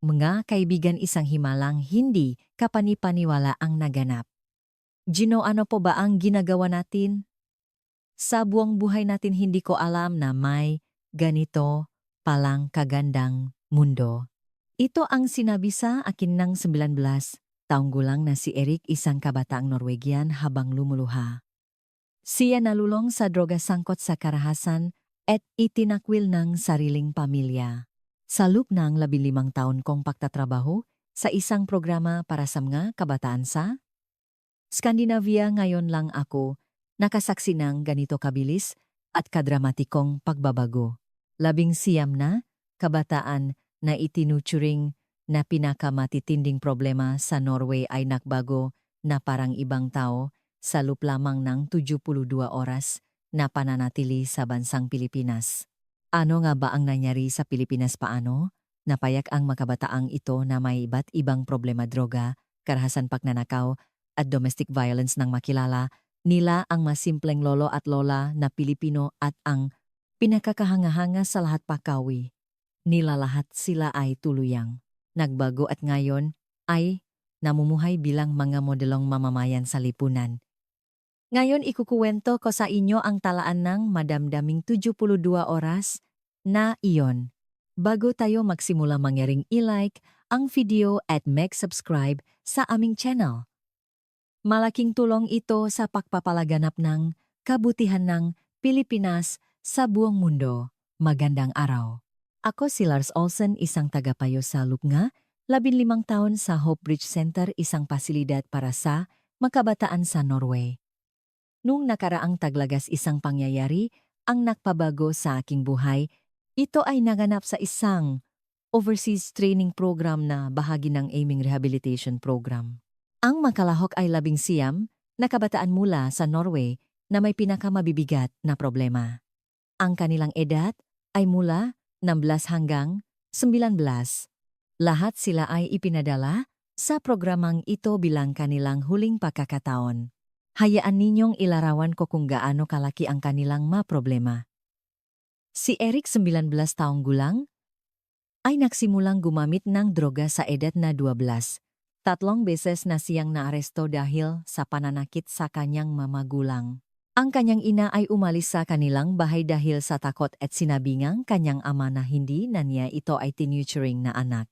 Mga kaibigan, isang himalang hindi kapanipaniwala ang naganap. Gino, ano po ba ang ginagawa natin? Sa buong buhay natin hindi ko alam na may ganito palang kagandang mundo. Ito ang sinabi sa akin ng 19 taong gulang na si Eric, isang kabataang Norwegian habang lumuluha. Siya nalulong sa droga, sangkot sa karahasan at itinakwil ng sariling pamilya. Sa loob ng 15 taon kong pagtatrabaho sa isang programa para sa mga kabataan sa Scandinavia, ngayon lang ako nakasaksi ng ganito kabilis at kadramatikong pagbabago. 19 na kabataan na itinuturing na pinakamatitinding problema sa Norway ay nakbago na parang ibang tao sa loob lamang ng 72 oras na pananatili sa bansang Pilipinas. Ano nga ba ang nangyari sa Pilipinas? Paano napayak ang makabataang ito na may iba't ibang problema, droga, karahasan, pagnanakaw at domestic violence nang makilala nila ang masimpleng lolo at lola na Pilipino at ang pinakakahanga-hanga sa lahat, pakawi nila, lahat sila ay tuluyang nagbago at ngayon ay namumuhay bilang mga modelong mamamayan sa lipunan. Ngayon ikukuwento ko sa inyo ang talaan ng madamdaming 72 oras na iyon. Bago tayo magsimula, mangyaring i-like ang video at mag-subscribe sa aming channel. Malaking tulong ito sa pagpapalaganap ng kabutihan ng Pilipinas sa buong mundo. Magandang araw. Ako si Lars Olsen, isang tagapayo sa Lupnga, 15 taon sa Hope Bridge Center, isang pasilidad para sa makabataan sa Norway. Nung nakaraang taglagas, isang pangyayari ang nakpabago sa aking buhay. Ito ay naganap sa isang overseas training program na bahagi ng Aiming Rehabilitation Program. Ang makalahok ay 19 na kabataan mula sa Norway na may pinakamabibigat na problema. Ang kanilang edad ay mula 16 hanggang 19. Lahat sila ay ipinadala sa programang ito bilang kanilang huling pagkakataon. Hayaan ninyong ilarawan ko kung gaano kalaki ang kanilang problema. Si Eric, 19 taong gulang, ay nagsimulang gumamit ng droga sa edad na 12. 3 beses na siyang naaresto dahil sa pananakit sa kanyang mamagulang. Ang kanyang ina ay umalis sa kanilang bahay dahil sa takot at sinabi ngang kanyang ama na hindi na niya ito ay tinuturing na anak.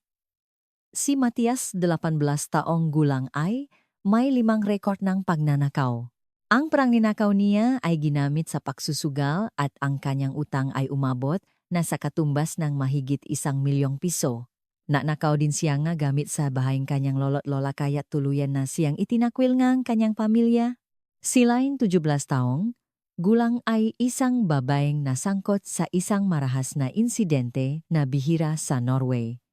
Si Matias, 18 taong gulang, ay may 5 rekord ng pagnanakaw. Ang pangninakaw niya ay ginamit sa pagsusugal at ang kanyang utang ay umabot na sa katumbas ng mahigit 1 milyong piso. Nanakaw din siya nga gamit sa bahayang kanyang lolo't lola, kaya tuluyan na siyang itinakwil ngang kanyang pamilya. Silaing 17 taong gulang ay isang babaeng nasangkot sa isang marahas na insidente na bihira sa Norway.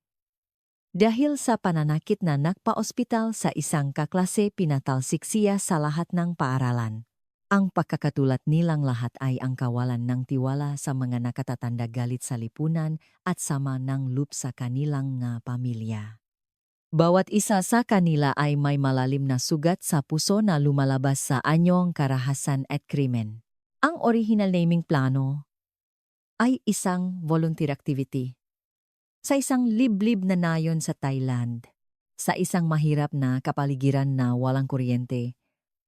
Dahil sa pananakit na nakpa-ospital sa isang kaklase, pinatalsik siya sa lahat ng paaralan. Ang pagkakatulad nilang lahat ay ang kawalan ng tiwala sa mga nakatatanda, galit sa lipunan at sama ng loob sa kanilang pamilya. Bawat isa sa kanila ay may malalim na sugat sa puso na lumalabas sa anyong karahasan at krimen. Ang original naming plano ay isang volunteer activity sa isang liblib na nayon sa Thailand, sa isang mahirap na kapaligiran na walang kuryente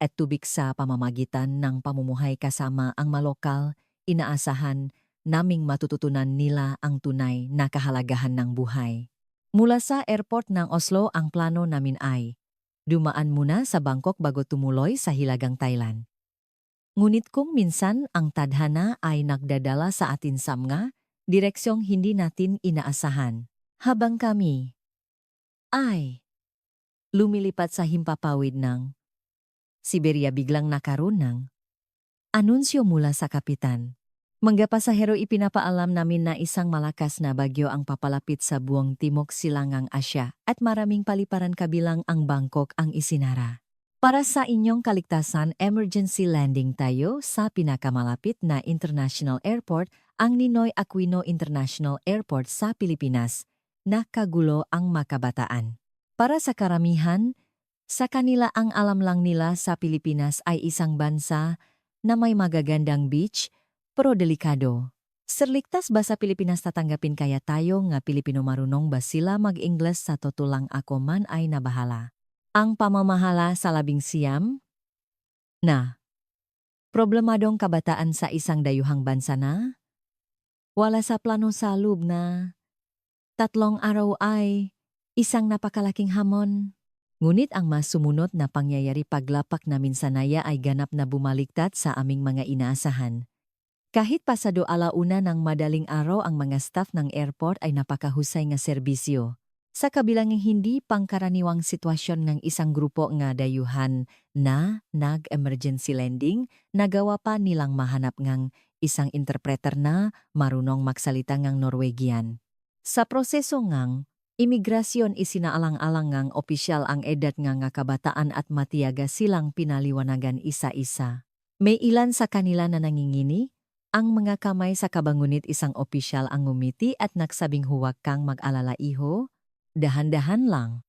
at tubig. Sa pamamagitan ng pamumuhay kasama ang malokal, inaasahan naming matututunan nila ang tunay na kahalagahan ng buhay. Mula sa airport ng Oslo, ang plano namin ay dumaan muna sa Bangkok bago tumuloy sa Hilagang Thailand. Ngunit kung minsan ang tadhana ay nagdadala sa atin sa mga direksyong hindi natin inaasahan. Habang kami ay lumilipat sa himpapawid ng Siberia, biglang nakaroon ng anunsyo mula sa kapitan. Mga pasahero, ipinapaalam namin na isang malakas na bagyo ang papalapit sa buong Timog Silangang Asya at maraming paliparan kabilang ang Bangkok ang isinara. Para sa inyong kaligtasan, emergency landing tayo sa pinakamalapit na international airport, ang Ninoy Aquino International Airport sa Pilipinas. Nakagulo ang makabataan. Para sa karamihan, sa kanila ang alam lang nila sa Pilipinas ay isang bansa na may magagandang beach, pero delikado. Serliktas ba sa Pilipinas tatanggapin kaya tayo nga Pilipino marunong ba sila mag-Ingles sa totulang ako man ay nabahala? Ang pamamahala sa labing siyam? Na, problemadong kabataan sa isang dayuhang bansa na? Wala sa plano sa loob na 3 araw ay isang napakalaking hamon. Ngunit ang mas sumunod na pangyayari paglapak namin sa naya ay ganap na bumaliktad sa aming mga inaasahan. Kahit pasado alauna ng madaling araw ang mga staff ng airport ay napakahusay nga serbisyo. Sa kabilang hindi pangkaraniwang sitwasyon ng isang grupo nga dayuhan na nag-emergency landing, nagawa pa nilang mahanap ngang isang interpreter na marunong magsalita ngang Norwegian. Sa proseso ngang imigrasyon isinaalang-alang ngang opisyal ang edad nga kabataan at matiyaga silang pinaliwanagan isa-isa. May ilan sa kanila na nangingini, ang mga kamay sa kabangunit isang opisyal ang ngumiti at nagsabing huwag kang mag-alala iho, dahan-dahan lang.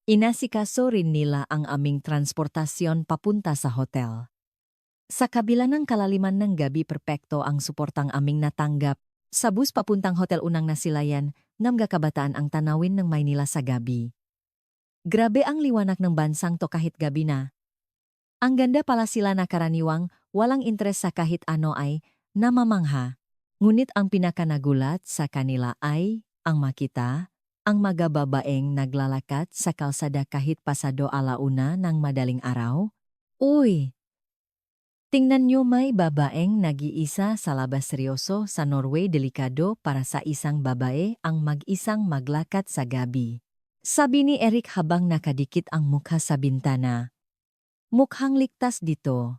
Inasikaso rin nila ang aming transportasyon papunta sa hotel. Sa kabila ng kalaliman ng gabi perpekto ang suportang aming natanggap. Sa bus papuntang hotel unang nasilayan, namga kabataan ang tanawin ng Maynila sa gabi. Grabe ang liwanag ng bansang to kahit gabi na. Ang ganda pala sila na karaniwang walang interes sa kahit ano ay namamangha. Ngunit ang pinakanagulat sa kanila ay ang makita, ang mga babaeng naglalakad sa kalsada kahit pasado alauna ng madaling araw. Uy! Tingnan nyo may babaeng nag-iisa sa labas seryoso sa Norway delikado para sa isang babae ang mag-isang maglakad sa gabi. Sabi ni Eric habang nakadikit ang mukha sa bintana. Mukhang ligtas dito.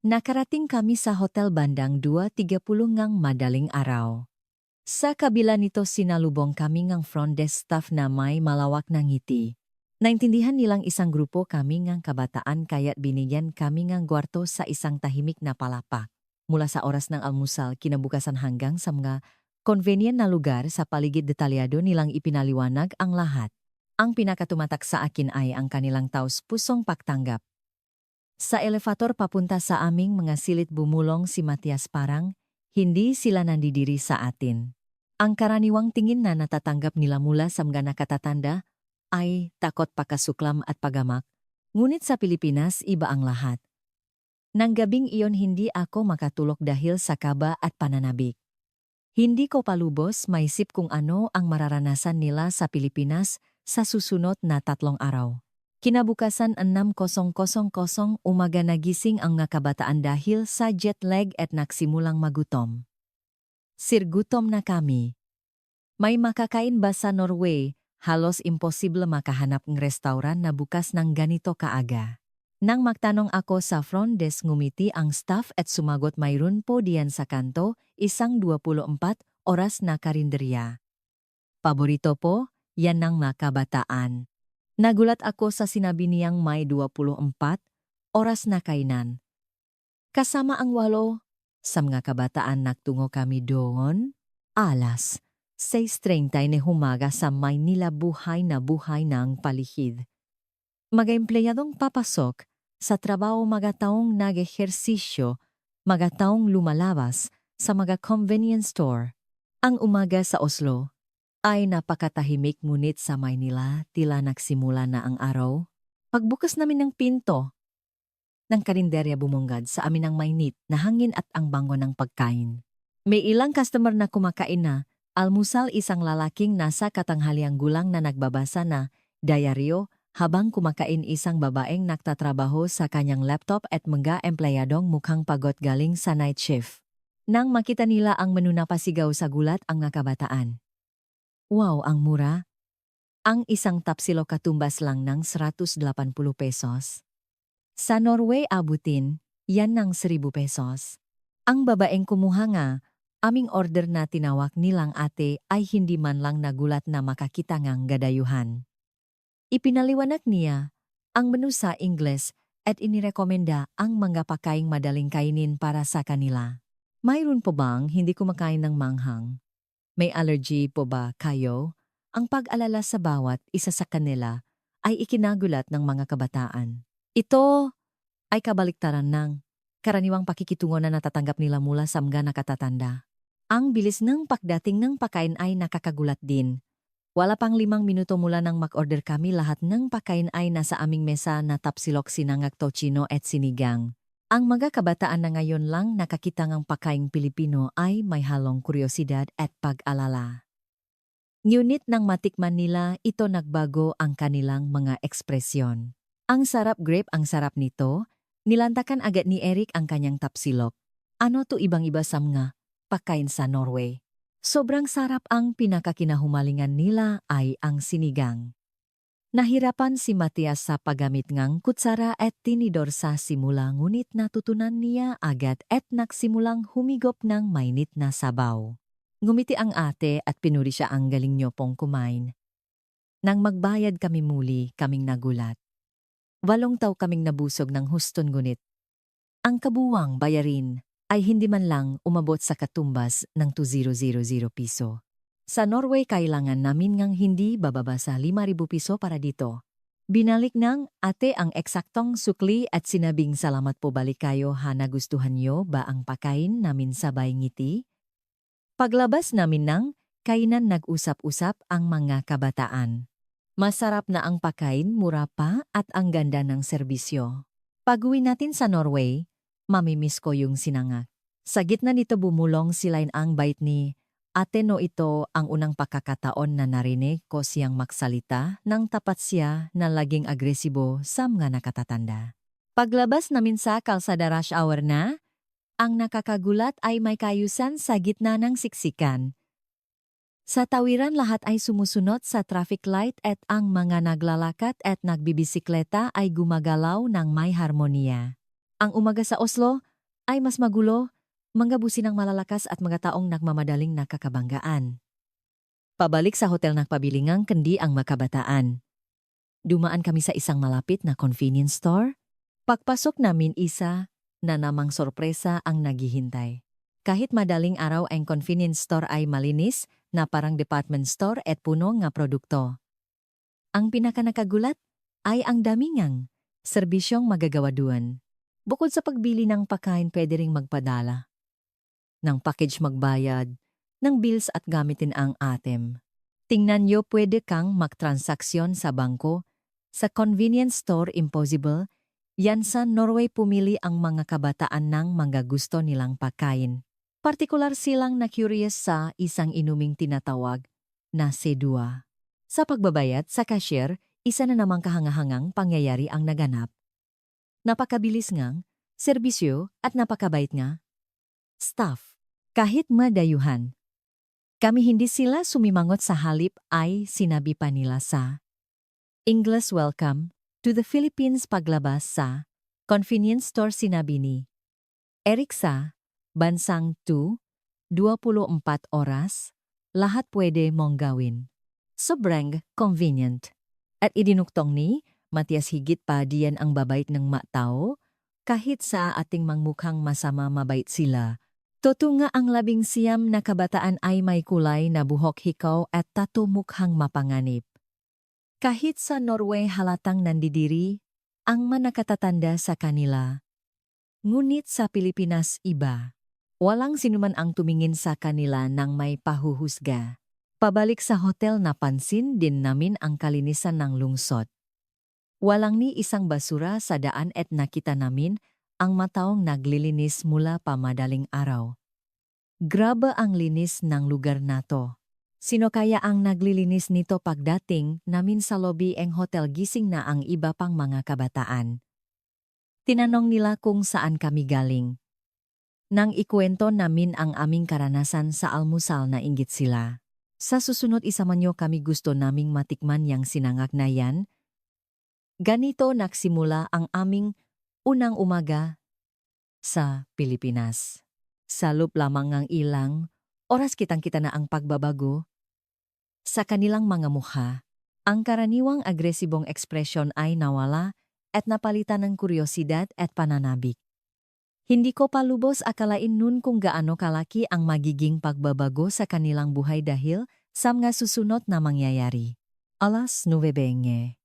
Nakarating kami sa hotel bandang 2:30 ngang madaling araw. Sa kabila nito sinalubong kami ngang front desk staff na may malawak na ngiti. Naintindihan nilang isang grupo kami ngang kabataan kaya't binigyan kami ngang gwarto sa isang tahimik na palapak. Mula sa oras ng almusal kinabukasan hanggang sa mga convenient na lugar sa paligid detalyado nilang ipinaliwanag ang lahat. Ang pinakatumatak sa akin ay ang kanilang taos-pusong pagtanggap. Sa elevator papunta sa aming mga silid bumulong si Matias parang hindi sila nandidiri sa atin. Ang karaniwang tingin na natatanggap nila mula sa mga nakatatanda ay takot pakasuklam at pagamak, ngunit sa Pilipinas iba ang lahat. Nang gabing iyon hindi ako makatulog dahil sa kaba at pananabik. Hindi ko palubos maisip kung ano ang mararanasan nila sa Pilipinas sa susunod na 3 araw. Kinabukasan 6:00 umaga nagising ang mga kabataan dahil sa jet lag at nagsimulang magutom. Sirgutom na kami. May makakain ba sa Norway? Halos imposible makahanap ng restauran na bukas ng ganito kaaga. Nang magtanong ako sa front desk ngumiti ang staff at sumagot mayroon po diyan sa kanto, isang 24 oras na karinderya. Paborito po, yan ng mga kabataan. Nagulat ako sa sinabi niyang may 24 oras na kainan. Kasama ang 8, sa mga kabataan nagtungo kami doon, alas 6:30 na humaga sa Maynila buhay na buhay ng palihid. Mga empleyadong papasok, sa trabaho mga taong nag-ehersisyo, mga taong lumalabas sa mga convenience store. Ang umaga sa Oslo ay napakatahimik ngunit sa Maynila tila nagsimula na ang araw. Pagbukas namin ng pinto ng karinderya bumungad sa amin ang mainit na hangin at ang bango ng pagkain. May ilang customer na kumakain na, almusal isang lalaking nasa katanghaliang gulang na nagbabasa na diaryo habang kumakain isang babaeng nagtatrabaho sa kanyang laptop at mga empleyadong mukhang pagod galing sa night shift. Nang makita nila ang menu na pasigaw sa gulat ang mga kabataan. Wow, ang mura! Ang isang tapsilo katumbas lang ng 180 pesos. Sa Norway abutin, yan ng 1,000 pesos. Ang babaeng kumuha nga, aming order na tinawag nilang ate ay hindi man lang nagulat na makakita ngang gadayuhan. Ipinaliwanag niya ang menu sa Ingles at inirekomenda ang mga pagkaing madaling kainin para sa kanila. Mayroon po bang hindi kumakain ng manghang? May allergy po ba kayo? Ang pag-alala sa bawat isa sa kanila ay ikinagulat ng mga kabataan. Ito ay kabaliktaran ng karaniwang pakikitungo na natatanggap nila mula sa mga nakatatanda. Ang bilis ng pagdating ng pagkain ay nakakagulat din. Wala pang 5 minuto mula nang mag-order kami, lahat ng pagkain ay nasa aming mesa na tapsilok, sinangag, tocino at sinigang. Ang mga kabataan na ngayon lang nakakita ng pagkaing Pilipino ay may halong kuryosidad at pag-alala. Ngunit nang matikman nila, ito nagbago ang kanilang mga ekspresyon. Ang sarap, grape, ang sarap nito. Nilantakan agad ni Eric ang kanyang tapsilok. Ano to, ibang-iba sa mga pagkain sa Norway. Sobrang sarap. Ang pinakakinahumalingan nila ay ang sinigang. Nahirapan si Matias sa paggamit ng kutsara at tinidor sa simula, ngunit natutunan niya agad at nagsimulang humigop ng mainit na sabaw. Ngumiti ang ate at pinuri siya, ang galing niyo pong kumain. Nang magbayad kami, muli kaming nagulat. 8 taon kaming nabusog ng huston, ngunit ang kabuwang bayarin ay hindi man lang umabot sa katumbas ng 2,000 piso. Sa Norway, kailangan namin ngang hindi bababa sa 5,000 piso para dito. Binalik ng ate ang eksaktong sukli at sinabing, salamat po, balik kayo ha, nagustuhan niyo ba ang pagkain namin? Sabay ngiti. Paglabas namin ng kainan, nag-usap-usap ang mga kabataan. Masarap na ang pagkain, mura pa at ang ganda ng serbisyo. Pag-uwi natin sa Norway, mamimiss ko yung sinangag. Sa gitna nito bumulong silain ang bait ni ate. No, ito ang unang pagkakataon na narinig ko siyang magsalita ng tapat siya na laging agresibo sa mga nakatatanda. Paglabas namin sa kalsada, rush hour na. Ang nakakagulat ay may kayusan sa gitna ng siksikan. Sa tawiran, lahat ay sumusunod sa traffic light at ang mga naglalakad at nagbibisikleta ay gumagalaw ng may harmonia. Ang umaga sa Oslo ay mas magulo, mga businang malalakas at mga taong nagmamadaling nakakabanggaan. Pabalik sa hotel, nagpabili ng kandi ang makabataan. Dumaan kami sa isang malapit na convenience store. Pagpasok namin, isa na namang sorpresa ang naghihintay. Kahit madaling araw, ang convenience store ay malinis na parang department store at puno nga produkto. Ang pinakanakagulat ay ang damingang serbisyong magagawa doon. Bukod sa pagbili ng pagkain, pwede ring magpadala ng package, magbayad ng bills at gamitin ang ATM. Tingnan nyo, pwede kang magtransaksyon sa bangko. Sa convenience store, impossible. Yan sa Norway, pumili ang mga kabataan ng mga gusto nilang pagkain. Partikular silang na curious sa isang inuming tinatawag na sedua. Sa pagbabayad sa cashier, isa na namang kahangahangang pangyayari ang naganap. Napakabilis ngang serbisyo at napakabait nga staff. Kahit madayuhan kami, hindi sila sumimangot, sa halip ay sinabi pa nila sa English, welcome to the Philippines. Paglabas sa convenience store, sinabi ni Eric, sa bansang 24 oras, lahat pwede mong gawin. Sobrang convenient. At idinuktong ni Matias, higit pa diyan ang babait ng matao. Kahit sa ating mangmukhang masama, mabait sila. Totoo nga, ang 19 na kabataan ay may kulay na buhok, hikaw at tattoo, mukhang mapanganib. Kahit sa Norway halatang nandidiri ang manakatatanda sa kanila. Ngunit sa Pilipinas iba. Walang sinuman ang tumingin sa kanila nang may pahuhusga. Pabalik sa hotel, napansin din namin ang kalinisan ng lungsod. Walang ni isang basura sa daan at nakita namin ang mataong naglilinis mula pa madaling araw. Grabe ang linis ng lugar na to. Sino kaya ang naglilinis nito? Pagdating namin sa lobby ng hotel, gising na ang iba pang mga kabataan. Tinanong nila kung saan kami galing. Nang ikwento namin ang aming karanasan sa almusal, na inggit sila. Sa susunod, isama nyo kami, gusto naming matikman yang sinangag na yan. Ganito nagsimula ang aming unang umaga sa Pilipinas. Sa loob lamang ng ilang oras, kitang-kita na ang pagbabago sa kanilang mga mukha. Ang karaniwang agresibong ekspresyon ay nawala at napalitan ng kuryosidad at pananabik. Hindi ko pa lubos akalain nun kung gaano kalaki ang magiging pagbabago sa kanilang buhay dahil sa mga susunod na mangyayari. Alas 9:00.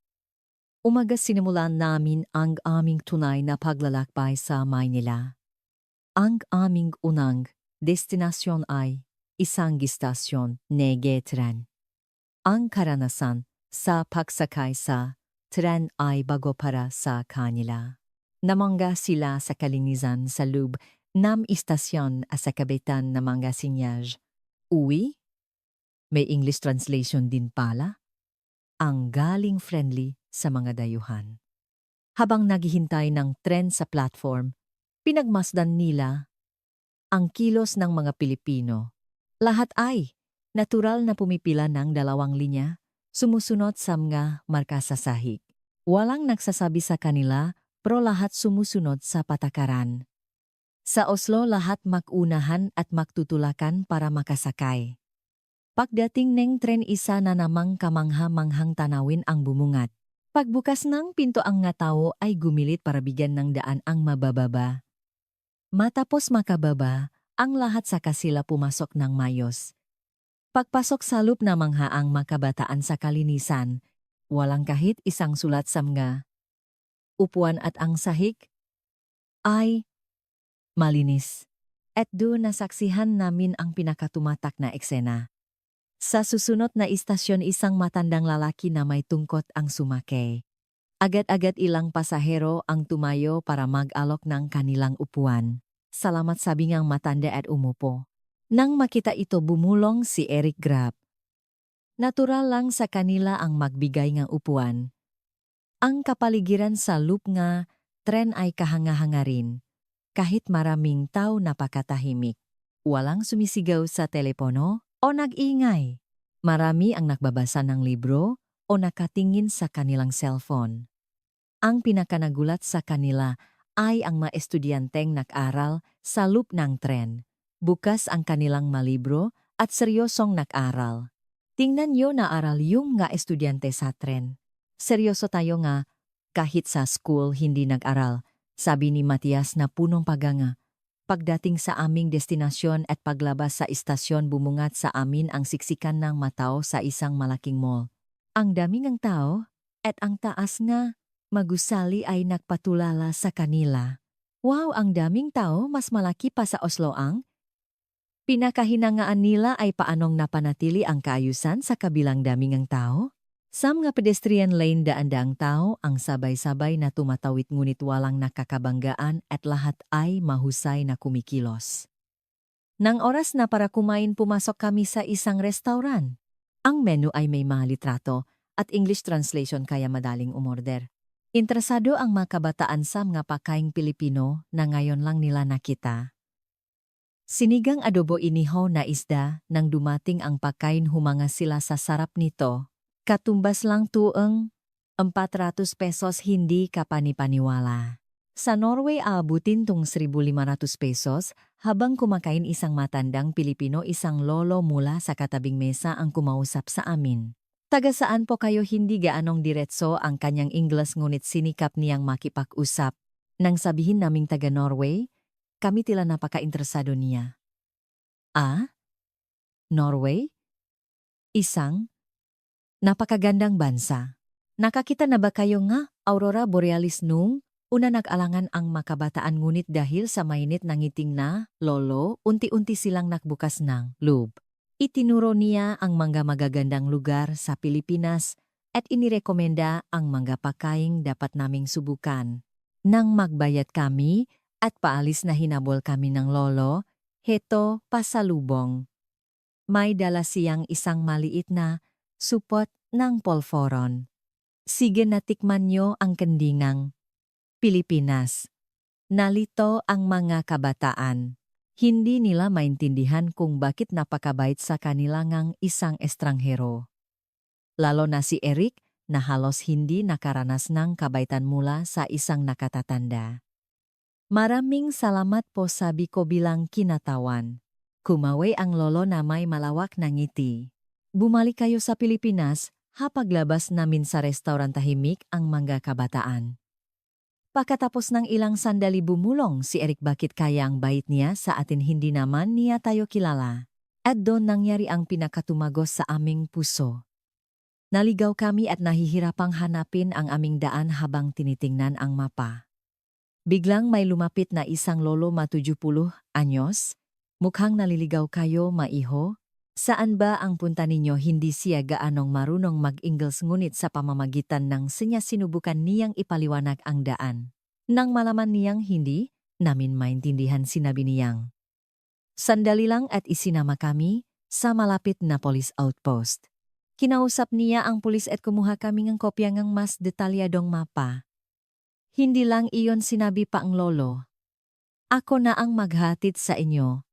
Umaga, sinimulan namin ang aming tunay na paglalakbay sa Maynila. Ang aming unang destinasyon ay isang gistasyon negetren. Ang karanasan sa pagsakay sa tren ay bago para sa kanila. Namangga sila sa kalinisan sa loob ng istasyon at sa kabitan ng mga sinyaj. Uwi? May English translation din pala. Ang galing friendly sa mga dayuhan. Habang naghihintay ng tren sa platform, pinagmasdan nila ang kilos ng mga Pilipino. Lahat ay natural na pumipila ng dalawang linya, sumusunod sa mga marka sa sahig. Walang nagsasabi sa kanila, pero lahat sumusunod sa patakaran. Sa Oslo lahat makunahan at magtutulakan para makasakay. Pagdating ng tren isa na namang kamangha-manghang tanawin ang bumungat. Pagbukas ng pinto ang nga tao ay gumilit para bigyan ng daan ang mabababa. Matapos makababa, ang lahat sa kasila pumasok ng mayos. Pagpasok sa loob na mangha ang makabataan sa kalinisan, walang kahit isang sulat sa mga upuan at ang sahig ay malinis. At doon nasaksihan namin ang pinakatumatak na eksena. Sa susunod na istasyon isang matandang lalaki na may tungkot ang sumakay. Agad-agad ilang pasahero ang tumayo para mag-alok ng kanilang upuan. Salamat sabi ngang matanda at umupo. Nang makita ito bumulong si Eric Grab. Natural lang sa kanila ang magbigay ng upuan. Ang kapaligiran sa loop nga tren ay kahanga-hanga rin. Kahit maraming tao napakatahimik. Walang sumisigaw sa telepono o nag-ingay. Marami ang nagbabasa ng libro o nakatingin sa kanilang cellphone. Ang pinakanagulat sa kanila ay ang mga estudyanteng nag-aral sa loop ng tren. Bukas ang kanilang malibro at seryosong nag-aral. Tingnan nyo na aral yung nga estudyante sa tren. Seryoso tayo nga, kahit sa school hindi nag-aral, sabi ni Matias na punong paganga. Pagdating sa aming destinasyon at paglabas sa istasyon bumungat sa amin ang siksikan ng matao sa isang malaking mall. Ang daming ang tao at ang taas nga. Magusali ay nagpatulala sa kanila. Wow, ang daming tao, mas malaki pa sa Oslo ang. Pinakahinangaan nila ay paanong napanatili ang kaayusan sa kabilang daming ang tao. Sa mga pedestrian lane daan-daang tao ang sabay-sabay na tumatawid ngunit walang nakakabanggaan at lahat ay mahusay na kumikilos. Nang oras na para kumain pumasok kami sa isang restaurant. Ang menu ay may mga litrato at English translation kaya madaling umorder. Interesado ang mga kabataan sa mga pagkaing Pilipino na ngayon lang nila nakita. Sinigang adobo inihaw na isda nang dumating ang pagkain humanga sila sa sarap nito. Katumbas lang tuang 400 pesos hindi kapanipaniwala. Sa Norway aabutin tong 1,500 pesos habang kumakain isang matandang Pilipino isang lolo mula sa katabing mesa ang kumausap sa amin. Taga saan po kayo hindi gaanong diretso ang kanyang Ingles ngunit sinikap niyang makipag-usap. Nang sabihin naming taga Norway, kami tila napaka-interesado niya. Ah? Norway? Isang napakagandang bansa. Nakakita na ba kayo nga Aurora Borealis nung una nag-alangan ang makabataan ngunit dahil sa mainit ng ngiting na lolo, unti-unti silang nakbukas ng loob. Itinuro niya ang mga magagandang lugar sa Pilipinas at inirekomenda ang mga pagkaing dapat naming subukan. Nang magbayad kami at paalis na hinabol kami ng lolo, heto pasalubong. May dala siyang isang maliit na supot ng polvoron. Sige natikman nyo ang kendingang Pilipinas. Nalito ang mga kabataan. Hindi nila maintindihan kung bakit napakabait sa kanila ngang isang estranghero. Lalo na si Eric na halos hindi nakaranas ng kabaitan mula sa isang nakatatanda. Maraming salamat po sabi ko bilang kinatawan. Kumawi ang lolo na may malawak na ngiti. Bumalik kayo sa Pilipinas, hapaglabas namin sa restaurant tahimik ang mga kabataan. Pagkatapos ng ilang sandali bumulong si Eric bakit kaya ang bait niya sa atin hindi naman niya tayo kilala. At doon nangyari ang pinakatumagos sa aming puso. Naligaw kami at nahihirapang hanapin ang aming daan habang tinitingnan ang mapa. Biglang may lumapit na isang lolo 70 anyos, Mukhang naliligaw kayo, maiho? Saan ba ang punta ninyo? Hindi siya gaanong marunong mag-Ingles ngunit sa pamamagitan ng sinya sinubukan niyang ipaliwanag ang daan. Nang malaman niyang hindi namin maintindihan, sinabi niyang, "Sandali lang at isinama kami sa malapit na police outpost." Kinausap niya ang pulis at kumuha kami ng kopya ng mas detalyadong mapa. Hindi lang iyon, sinabi pa ang lolo. Ako na ang maghatid sa inyo.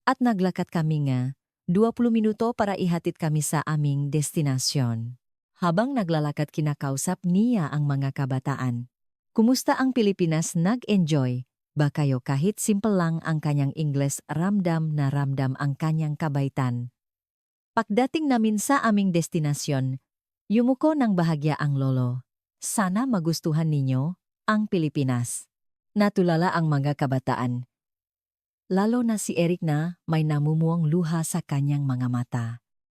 At naglakad kami nga 20 minuto para ihatid kami sa aming destinasyon. Habang naglalakad, kinakausap niya ang mga kabataan. Kumusta ang Pilipinas? Nag-enjoy ba kayo? Kahit simple lang ang kanyang Ingles, ramdam na ramdam ang kanyang kabaitan. Pagdating namin sa aming destinasyon, yumuko ng bahagya ang lolo. Sana magustuhan ninyo ang Pilipinas. Natulala ang mga kabataan. Lalo na si Eric na may namumuong luha sa kanyang mga mata.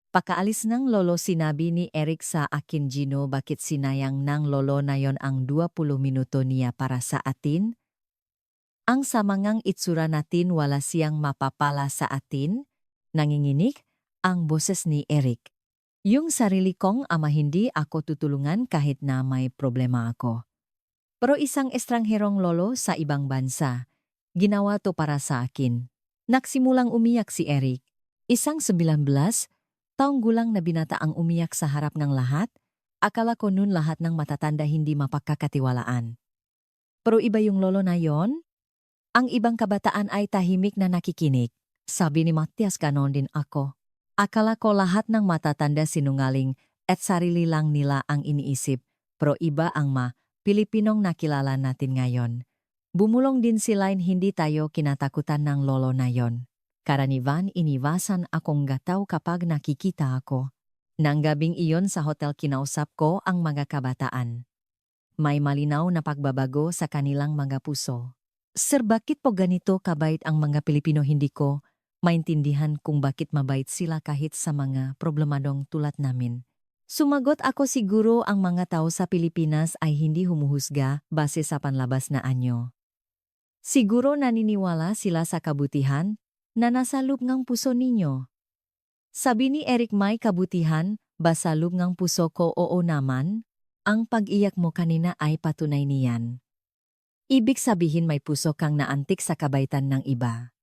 Pakaalis ng lolo, sinabi ni Eric sa akin, "Gino, bakit sinayang ng lolo na yon ang 20 minuto niya para sa atin? Ang samangang itsura natin, wala siyang mapapala sa atin?" Nanginginig ang boses ni Eric. Yung sarili kong ama, hindi ako tutulungan kahit na may problema ako. Pero isang estrangherong lolo sa ibang bansa, ginawa to para sa akin. Nagsimulang umiyak si Eric. Isang 19 taong gulang na binata ang umiyak sa harap ng lahat. Akala ko noon lahat ng matatanda hindi mapagkakatiwalaan. Pero iba yung lolo na yon. Ang ibang kabataan ay tahimik na nakikinig. Sabi ni Matias, ganon din ako. Akala ko lahat ng matatanda sinungaling at sarili lang nila ang iniisip. Pero iba ang Pilipinong nakilala natin ngayon. Bumulong din si Line, hindi tayo kinatakutan ng lolo na yon. Karaniwan iniwasan akong gataw kapag nakikita ako. Nang gabing iyon sa hotel, kinausap ko ang mga kabataan. May malinaw na pagbabago sa kanilang mga puso. Sir, bakit po ganito kabait ang mga Pilipino? Hindi ko maintindihan kung bakit mabait sila kahit sa mga problemadong tulad namin. Sumagot ako, siguro ang mga tao sa Pilipinas ay hindi humuhusga base sa panlabas na anyo. Siguro naniniwala sila sa kabutihan na nasa loob ng puso ninyo. Sabi ni Eric, may kabutihan ba sa loob ng puso ko? Oo naman. Ang pag-iyak mo kanina ay patunay niyan. Ibig sabihin may puso kang naantik sa kabaitan ng iba.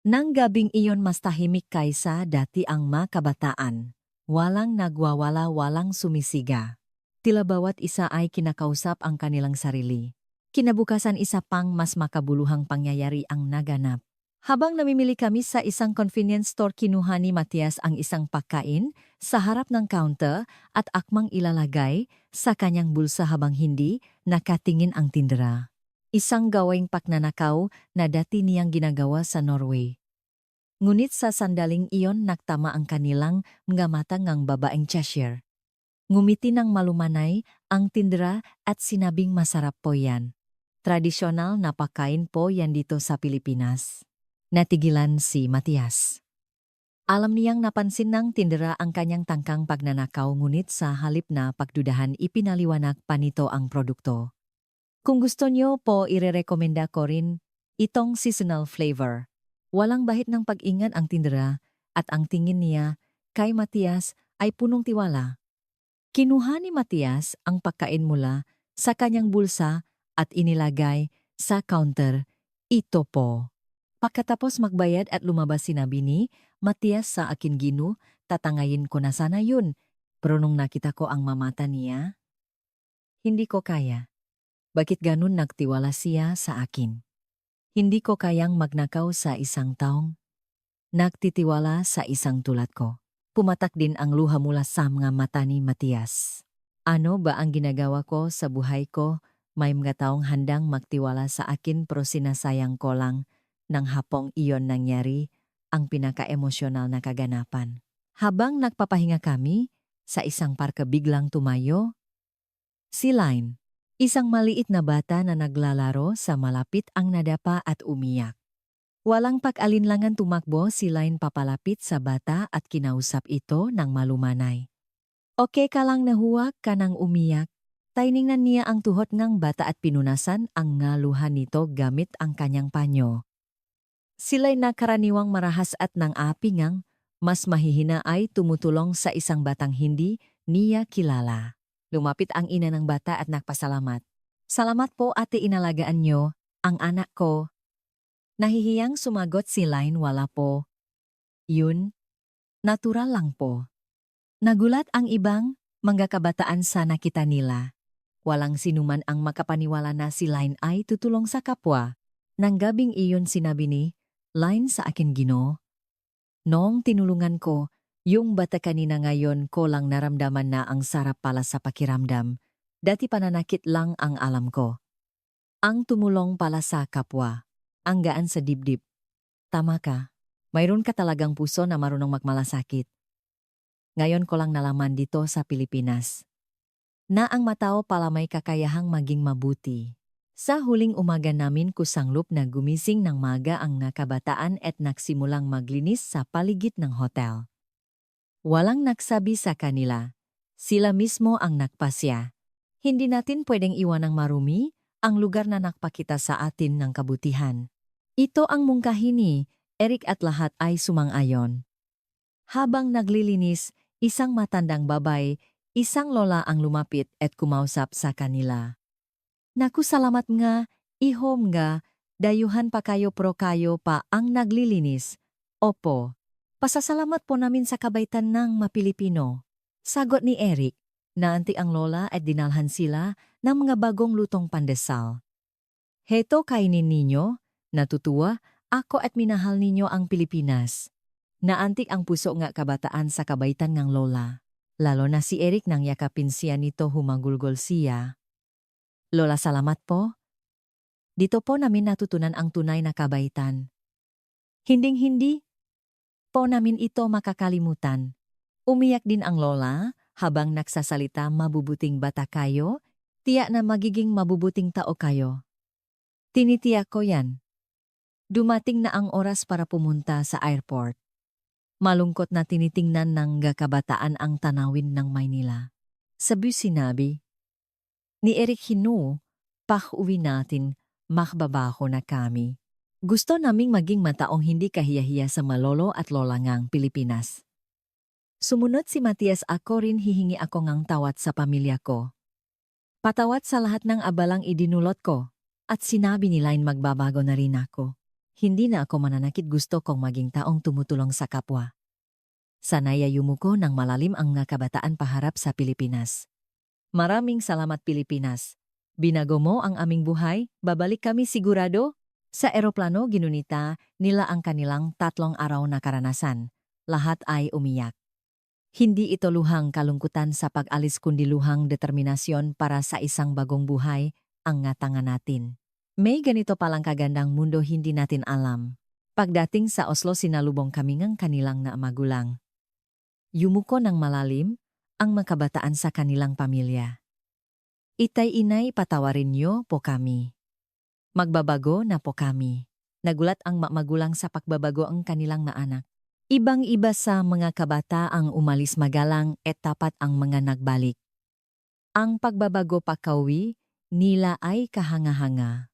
Nang gabing iyon, mas tahimik kaysa dati ang mga kabataan. Walang nagwawala, walang sumisiga. Tila bawat isa ay kinakausap ang kanilang sarili. Kinabukasan, isa pang mas makabuluhang pangyayari ang naganap. Habang namimili kami sa isang convenience store, kinuha ni Matias ang isang pagkain sa harap ng counter at akmang ilalagay sa kanyang bulsa habang hindi nakatingin ang tindera. Isang gawing pagnanakaw na dati niyang ginagawa sa Norway. Ngunit sa sandaling iyon, nagtama ang kanilang mga mata ng babaeng cashier. Ngumiti ng malumanay ang tindera at sinabing, "Masarap po yan. Tradisyonal na pagkain po yan dito sa Pilipinas." Natigilan si Matias. Alam niyang napansin ng tindera ang kanyang tangkang pagnanakaw, ngunit sa halip na pagdudahan, ipinaliwanag pa nito ang produkto. "Kung gusto niyo po, irerekomenda ko rin itong seasonal flavor." Walang bahid ng pag-ingat ang tindera at ang tingin niya kay Matias ay punong tiwala. Kinuha ni Matias ang pagkain mula sa kanyang bulsa at inilagay sa counter. "Ito po." Pagkatapos magbayad at lumabas, sinabi ni Matias sa akin, "Gino, tatangayin ko na sana yun. Pero nung nakita ko ang mamata niya, hindi ko kaya." Bakit ganun nagtiwala siya sa akin? Hindi ko kayang magnakaw sa isang taong nagtitiwala sa isang tulad ko. Pumatak din ang luha mula sa mga mata ni Matias. Ano ba ang ginagawa ko sa buhay ko? May mga taong handang magtiwala sa akin pero sinasayang ko lang. Nang hapong iyon nangyari, ang pinaka-emosyonal na kaganapan. Habang nagpapahinga kami sa isang parke, biglang tumayo si Line. Isang maliit na bata na naglalaro sa malapit ang nadapa at umiyak. Walang pag-alinlangan, tumakbo si Line papalapit sa bata at kinausap ito ng malumanay. "Okay ka lang, nahuwag ka nang umiyak." Tiningnan niya ang tuhod ng bata at pinunasan ang nga luha nito gamit ang kanyang panyo. Sila'y nakaraniwang marahas at nang apingang, mas mahihina ay tumutulong sa isang batang hindi niya kilala. Lumapit ang ina ng bata at nagpasalamat. Salamat po ate, inalagaan niyo ang anak ko. Nahihiyang sumagot si Line, wala po. Yun, natural lang po. Nagulat ang ibang mga kabataan sa nakita nila. Walang sinuman ang makapaniwala na si Line ay tutulong sa kapwa. Nang gabing iyon sinabi ni Line sa akin, Ginoo, noong tinulungan ko, yung bata kanina, ngayon ko lang naramdaman na ang sarap pala sa pakiramdam. Dati pananakit lang ang alam ko. Ang tumulong pala sa kapwa. Ang gaan sa dibdib. Tama ka. Mayroon ka talagang puso na marunong magmalasakit. Ngayon ko lang nalaman dito sa Pilipinas na ang matao pala may kakayahang maging mabuti. Sa huling umaga namin kusanglop na gumising ng maga ang nakabataan at nagsimulang maglinis sa paligid ng hotel. Walang nagsabi sa kanila. Sila mismo ang nagpasya. Hindi natin pwedeng iwanang marumi ang lugar na nagpakita sa atin ng kabutihan. Ito ang mungkahi ni Eric at lahat ay sumang-ayon. Habang naglilinis, isang matandang babay, isang lola ang lumapit at kumausap sa kanila. Naku, salamat nga, ihom nga, dayuhan pa kayo pro kayo pa ang naglilinis. Opo, pasasalamat po namin sa kabaitan ng mapilipino. Sagot ni Eric, naanti ang lola at dinalhan sila ng mga bagong lutong pandesal. Heto, kainin ninyo, natutuwa, ako at minahal ninyo ang Pilipinas. Naantik ang puso nga kabataan sa kabaitan ng lola. Lalo na si Eric, nang yakapin siya nito, humagulgol siya. Lola, salamat po. Dito po namin natutunan ang tunay na kabaitan. Hinding-hindi po namin ito makakalimutan. Umiyak din ang lola habang nagsasalita, mabubuting bata kayo, tiyak na magiging mabubuting tao kayo. Tinitiyak ko yan. Dumating na ang oras para pumunta sa airport. Malungkot na tinitingnan ng kabataan ang tanawin ng Maynila. Sabi sinabi ni Eric, Hino, pak-uwi natin, makbabaho na kami. Gusto naming maging mataong hindi kahiyahiya sa malolo at lola ngang Pilipinas. Sumunod si Matias, ako rin hihingi ako ngang tawad sa pamilya ko. Patawad sa lahat ng abalang idinulot ko. At sinabi ni Line, magbabago na rin ako. Hindi na ako mananakit, gusto kong maging taong tumutulong sa kapwa. Sana'y yumuko ng malalim ang kabataan paharap sa Pilipinas. Maraming salamat Pilipinas. Binago mo ang aming buhay, babalik kami sigurado. Sa eroplano ginunita nila ang kanilang 3 araw na karanasan. Lahat ay umiyak. Hindi ito luhang kalungkutan sa pag-alis kundi luhang determinasyon para sa isang bagong buhay ang ngatanga natin. May ganito palang kagandang mundo hindi natin alam. Pagdating sa Oslo, sinalubong kami ng kanilang na magulang. Yumuko ng malalim ang makabataan sa kanilang pamilya. Itay-inay, patawarin niyo po kami. Magbabago na po kami. Nagulat ang magulang sa pagbabago ang kanilang maanak. Ibang-iba sa mga kabata ang umalis magalang at tapat ang mga nagbalik. Ang pagbabago pagkawi nila ay kahanga-hanga.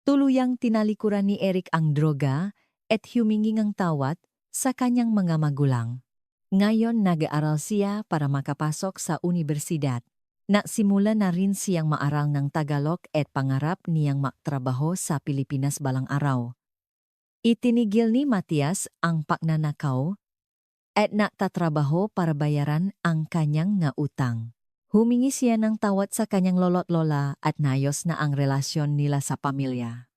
Tuluyang tinalikuran ni Eric ang droga at humingi ng tawad sa kanyang mga magulang. Ngayon nag-aaral siya para makapasok sa universidad. Nagsimula na rin siyang maaral ng Tagalog at pangarap niyang magtrabaho sa Pilipinas balang araw. Itinigil ni Matias ang pagnanakaw at nagtatrabaho para bayaran ang kanyang nga utang. Humingi siya ng tawad sa kanyang lolo't lola at nayos na ang relasyon nila sa pamilya.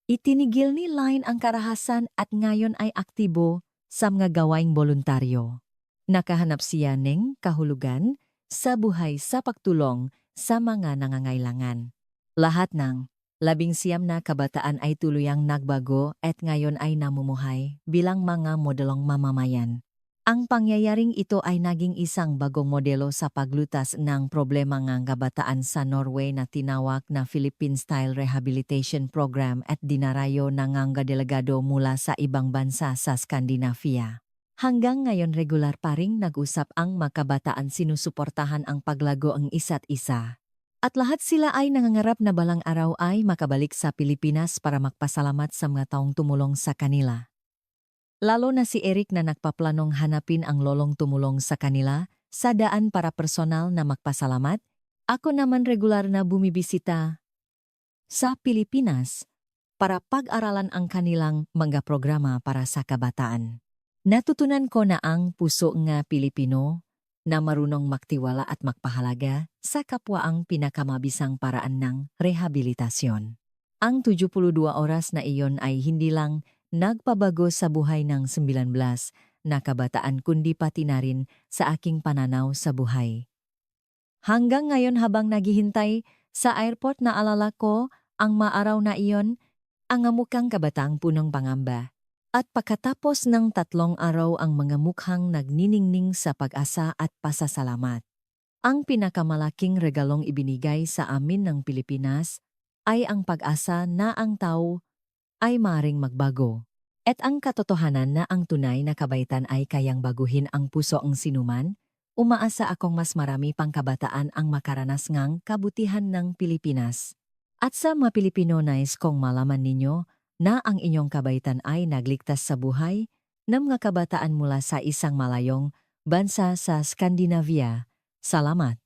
Itinigil ni Line ang karahasan at ngayon ay aktibo sa mga gawaing voluntaryo. Nakahanap siya ng kahulugan sa buhay sa pagtulong sa mga nangangailangan. Lahat ng 19 na kabataan ay tuluyang nagbago at ngayon ay namumuhay bilang mga modelong mamamayan. Ang pangyayaring ito ay naging isang bagong modelo sa paglutas ng problema ng kabataan sa Norway na tinawag na Philippine-Style Rehabilitation Program at dinarayo ng mga delegado mula sa ibang bansa sa Skandinavia. Hanggang ngayon regular pa ring nag-usap ang makabataan, sinusuportahan ang paglago ang isa't isa. At lahat sila ay nangangarap na balang araw ay makabalik sa Pilipinas para magpasalamat sa mga taong tumulong sa kanila. Lalo na si Eric na nagpaplanong hanapin ang lolong tumulong sa kanila sa daan para personal na magpasalamat. Ako naman regular na bumibisita sa Pilipinas para pag-aralan ang kanilang mga programa para sa kabataan. Natutunan ko na ang puso nga Pilipino na marunong magtiwala at magpahalaga sa kapwa ang pinakamabisang paraan ng rehabilitasyon. Ang 72 oras na iyon ay hindi lang nagpabago sa buhay ng 19 na kabataan kundi pati na rin sa aking pananaw sa buhay. Hanggang ngayon habang naghihintay sa airport na alala ko ang maaraw na iyon, ang amukang kabataang punong pangamba. At pagkatapos ng 3 araw ang mga mukhang nagniningning sa pag-asa at pasasalamat. Ang pinakamalaking regalong ibinigay sa amin ng Pilipinas ay ang pag-asa na ang tao ay maring magbago. At ang katotohanan na ang tunay na kabaitan ay kayang baguhin ang puso ng sinuman, umaasa akong mas marami pang kabataan ang makaranas ngang kabutihan ng Pilipinas. At sa mga Pilipino nais kong malaman ninyo na ang inyong kabaitan ay nagligtas sa buhay ng mga kabataan mula sa isang malayong bansa sa Scandinavia. Salamat.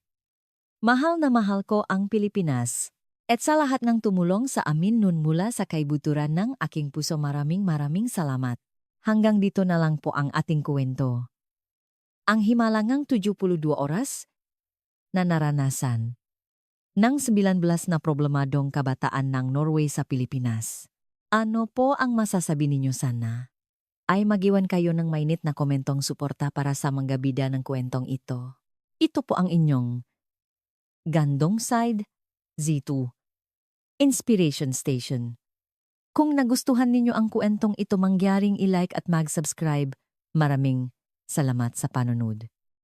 Mahal na mahal ko ang Pilipinas. At sa lahat ng tumulong sa amin nun mula sa kaibuturan ng aking puso maraming salamat. Hanggang dito na lang po ang ating kwento. Ang himalangang 72 oras na naranasan ng 19 na problemadong kabataan ng Norway sa Pilipinas. Ano po ang masasabi ninyo sana? Ay magiwan kayo ng mainit na komentong suporta para sa mga bida ng kwentong ito. Ito po ang inyong Gandong Side Z2 Inspiration Station. Kung nagustuhan ninyo ang kwentong ito mangyaring i-like at mag-subscribe, maraming salamat sa panonood.